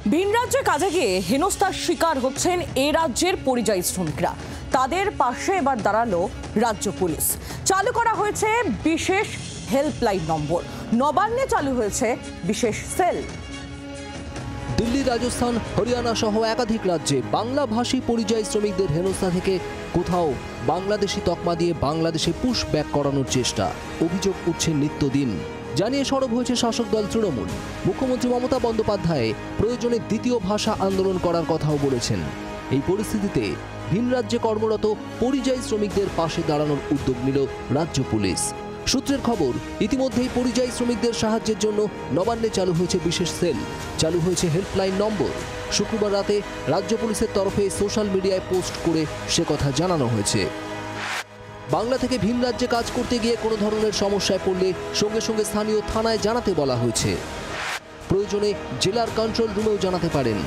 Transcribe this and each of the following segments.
ভিন রাজ্যে কাজে গিয়ে হেনস্থার শিকার হচ্ছেন এ রাজ্যের পরিযায়ী শ্রমিকরা। তাদের পাশে এবার দাঁড়ালো রাজ্য পুলিশ। চালু করা হয়েছে বিশেষ হেল্পলাইন নম্বর, নবান্নে চালু হয়েছে বিশেষ সেল। দিল্লি, রাজস্থান, হরিয়ানা সহ একাধিক রাজ্যে বাংলাভাষী পরিযায়ী শ্রমিকদের হেনস্থা থেকে কোথাও বাংলাদেশি তকমা দিয়ে বাংলাদেশে পুশ ব্যাক করানোর চেষ্টা, অভিযোগ উঠছে নিত্যদিন। জানিয়ে সরব হয়েছে শাসক দল তৃণমূল। মুখ্যমন্ত্রী মমতা বন্দ্যোপাধ্যায় প্রয়োজনে দ্বিতীয় ভাষা আন্দোলন করার কথাও বলেছেন। এই পরিস্থিতিতে ভিন রাজ্যে কর্মরত পরিযায়ী শ্রমিকদের পাশে দাঁড়ানোর উদ্যোগ নিল রাজ্য পুলিশ। সূত্রের খবর, ইতিমধ্যেই পরিযায়ী শ্রমিকদের সাহায্যের জন্য নবান্নে চালু হয়েছে বিশেষ সেল, চালু হয়েছে হেল্পলাইন নম্বর। শুক্রবার রাতে রাজ্য পুলিশের তরফে সোশ্যাল মিডিয়ায় পোস্ট করে সে কথা জানানো হয়েছে। বাংলা থেকে ভিন রাজ্যে কাজ করতে গিয়ে কোনো ধরনের সমস্যায় পড়লে সঙ্গে সঙ্গে স্থানীয় থানায় জানাতে বলা হয়েছে। প্রয়োজনে জেলার কন্ট্রোল রুমেও জানাতে পারেন।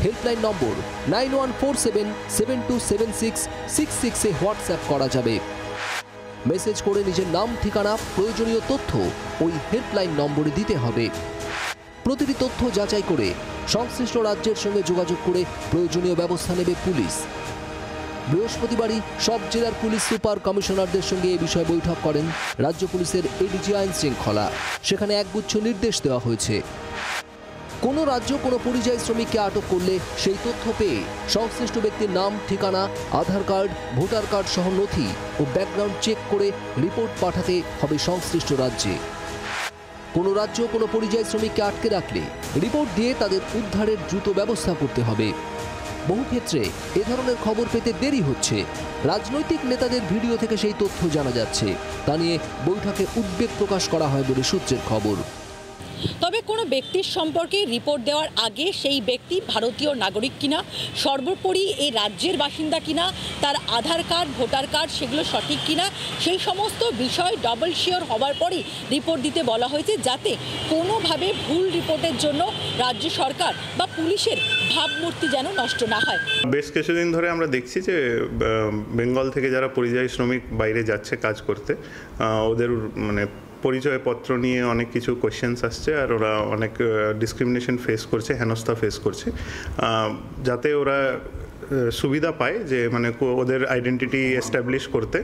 হেল্পলাইন নম্বর 9147727666 হোয়াটসঅ্যাপ করা যাবে। মেসেজ করে নিজের নাম, ঠিকানা, প্রয়োজনীয় তথ্য ওই হেল্পলাইন নম্বরে দিতে হবে। প্রতিটি তথ্য যাচাই করে সংশ্লিষ্ট রাজ্যের সঙ্গে যোগাযোগ করে প্রয়োজনীয় ব্যবস্থা নেবে পুলিশ। বৃহস্পতিবারই সব জেলার পুলিশ সুপার কমিশনারদের সঙ্গে এ বিষয়ে বৈঠক করেন রাজ্য পুলিশের এডিজি আইন শৃঙ্খলা। সেখানে একগুচ্ছ নির্দেশ দেওয়া হয়েছে। কোনো রাজ্য কোনো পরিযায়ী শ্রমিককে আটক করলে সেই তথ্য পেয়ে সংশ্লিষ্ট ব্যক্তির নাম, ঠিকানা, আধার কার্ড, ভোটার কার্ড সহ নথি ও ব্যাকগ্রাউন্ড চেক করে রিপোর্ট পাঠাতে হবে সংশ্লিষ্ট রাজ্যে। কোনো রাজ্য কোনো পরিযায়ী শ্রমিককে আটকে রাখলে রিপোর্ট দিয়ে তাদের উদ্ধারের দ্রুত ব্যবস্থা করতে হবে। বহু ক্ষেত্রে এ ধরনের খবর পেতে দেরি হচ্ছে। রাজনৈতিক নেতাদের ভিডিও থেকে সেই তথ্য জানা যাচ্ছে। তা নিয়ে বৈঠকে উদ্বেগ প্রকাশ করা হয় বলে সূত্রের খবর। তবে কোনো ব্যক্তির সম্পর্কে রিপোর্ট দেওয়ার আগে সেই ব্যক্তি ভারতীয় নাগরিক কিনা, সর্বোপরি এই রাজ্যের বাসিন্দা কিনা, তার আধার কার্ড, ভোটার কার্ড সেগুলো সঠিক কিনা, সেই সমস্ত বিষয় ডাবল শিওর হওয়ার পরই রিপোর্ট দিতে বলা হয়েছে, যাতে কোনোভাবে ভুল রিপোর্টের জন্য রাজ্য সরকার বা পুলিশের ভাবমূর্তি যেন নষ্ট না হয়। বেশ কিছুদিন ধরে আমরা দেখছি যে বেঙ্গল থেকে যারা পরিযায়ী শ্রমিক বাইরে যাচ্ছে কাজ করতে, ওদের পরিচয়পত্র নিয়ে অনেক কিছু কোয়েশ্চেন্স আসছে, আর ওরা অনেক ডিসক্রিমিনেশন ফেস করছে, হেনস্থা ফেস করছে। যাতে ওরা সুবিধা পায় যে ওদের আইডেন্টিটি এস্টাবলিশ করতে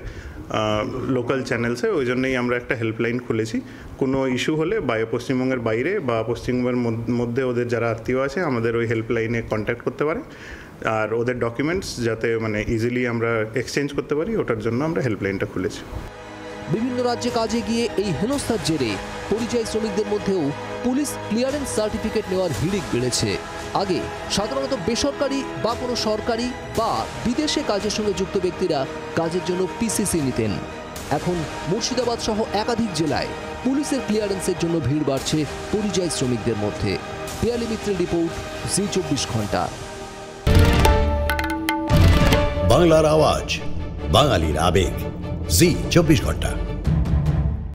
লোকাল চ্যানেলসে, ওই জন্যই আমরা একটা হেল্পলাইন খুলেছি। কোনো ইস্যু হলে পশ্চিমবঙ্গের বাইরে বা পশ্চিমবঙ্গের মধ্যে ওদের যারা আত্মীয় আছে আমাদের ওই হেল্পলাইনে কন্ট্যাক্ট করতে পারে, আর ওদের ডকুমেন্টস যাতে ইজিলি আমরা এক্সচেঞ্জ করতে পারি, ওটার জন্য আমরা হেল্পলাইনটা খুলেছি। বিভিন্ন রাজ্যে কাজে গিয়ে এই হেনস্থার জেরে পরিযায়ী শ্রমিকদের মধ্যেও পুলিশ ক্লিয়ারেন্স সার্টিফিকেট নেওয়ার হিড়িক বেড়েছে। আগে সাধারণত বেসরকারি বা কোনো সরকারি বা বিদেশে কাজের সঙ্গে যুক্ত ব্যক্তিরা কাজের জন্য পিসিসি নিতেন। এখন মুর্শিদাবাদ সহ একাধিক জেলায় পুলিশের ক্লিয়ারেন্সের জন্য ভিড় বাড়ছে পরিযায়ী শ্রমিকদের মধ্যে। পিয়ালি মিত্রের রিপোর্ট, জি 24 ঘন্টা। বাংলার আওয়াজ, বাঙালির আবেগ, জি 24 ঘন্টা।